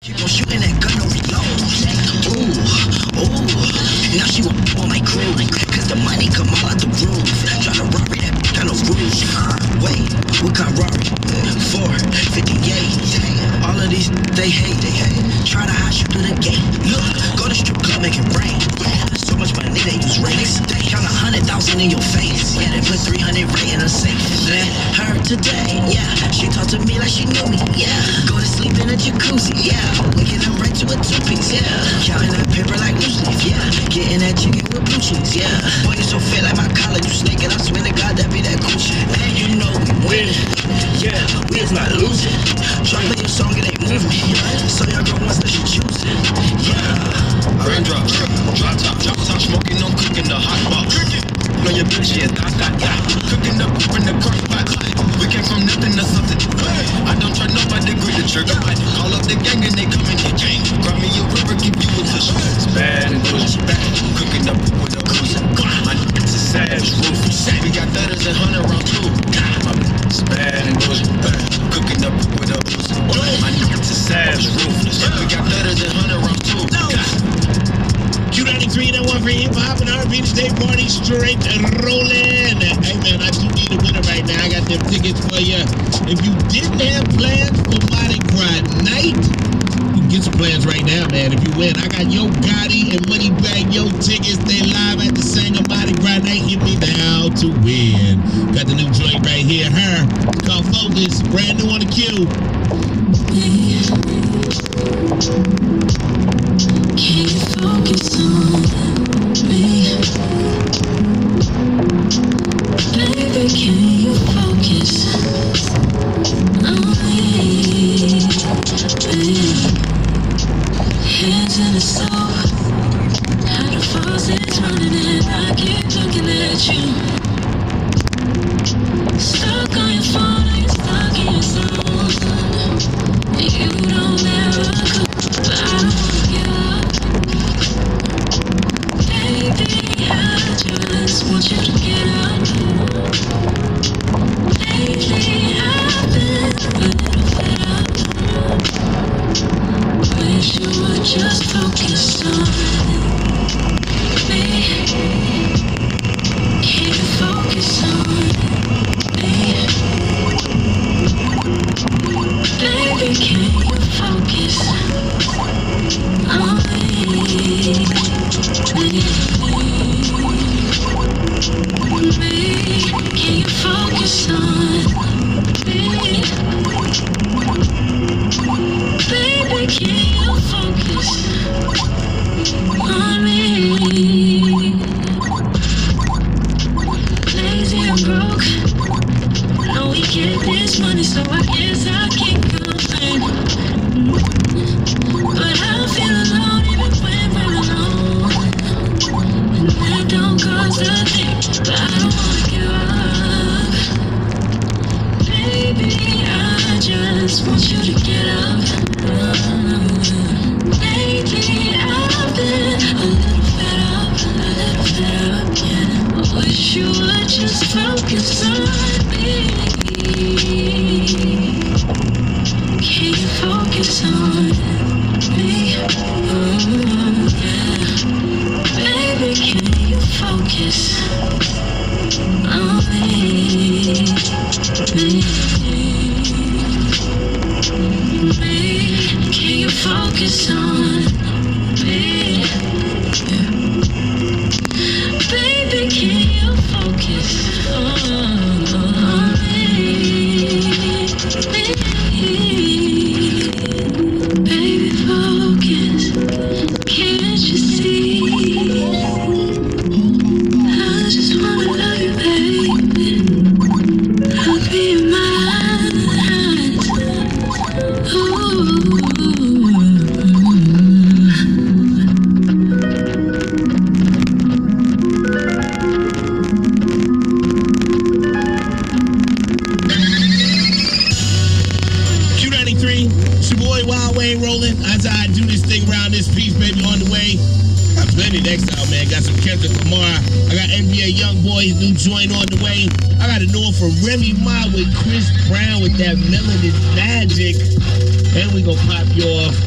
Keep on shooting that gun, no reload. Ooh, ooh. Now she want on my crew, cause the money come all out the roof. Try to robbery that got no rules. Wait, what kind of robbery? 458. All of these, they hate. Try to hide you through the gate. Look, go to strip club, make it rain. So much money, they use rings. Count 100,000 in your face. Yeah, they put 300 right in a safe. Let her today, yeah. She talked to me like she knew me, yeah. Go to sleep in a jacuzzi, yeah. Waking up right to a two-piece, yeah. Counting that paper like loose leaf, yeah. Getting that chicken with blue cheese, yeah. Boy, you so fit like my collar, you snaking. I swear to God, that be that coochie. And you know we win, yeah. We is not losing. Try to play your song, it ain't moving. So your girl wants that she choosing, yeah. Raindrops, drop top, smoking, no cooking the hot box. On your bitch, yeah, cooking up in the crock pot. We came from nothing to something. I don't try nobody, grip the trigger. I call up the gang and they come and get gang. Grab me a river, give you a tissue. It's bad and good, it's bad. Cooking up with a cruiser. My bitch is savage, ruthless. We got 30s and 100 rounds too. My bitch is bad and good, it's bad. Cooking up with a cruiser. My bitch is savage, ruthless. We got 30s and 100 rounds too. Q93, that one for hip-hop and R&B. Today party straight rolling. Hey, man, I do need a winner right now. I got them tickets for you. If you didn't have plans for Mardi Gras night, you can get some plans right now, man. If you win, I got Yo Gotti and Money Bag Yo tickets. They live at the Sanger Mardi Gras night. Hit me now to win. Got the new joint right here. Her. It's called Focus. Brand new on the queue. Can you focus on me? Baby, can you focus on me? Hands in the soap, how the faucet's running and I keep looking at you. Stuck on your phone, or you're stuck in your zone. You don't ever cook, but I don't wanna give up. Baby, I just want you to get up. Lately, I've been a little fed up. Wish you would just focus on me. Can you focus on me? Baby, can you focus on me? Can you focus on me? Baby, can you focus on me? Lazy and broke, now we get this money, so I guess I keep going. But I feel alone even when we're alone. And that don't cause a thing, but I don't wanna give up. Baby, I just want you to get up. Lately, I've been a little fed up, yeah. I wish you would just focus on me. Can you focus on me? Yeah. Baby, can you focus on me? Can you focus on me? Baby, can you focus on me? Baby, focus. Can't you see? I just wanna love you, baby. I'll be in my hands. Ooh. Q93, it's your boy Wild Wayne rolling as I do this thing around this piece, baby, on the way. Got plenty next time, man. Got some Kendrick Lamar. I got NBA Youngboy, his new joint on the way. I got a new one from Remy Ma with Chris Brown with that Melanin Magic. And we gonna pop you off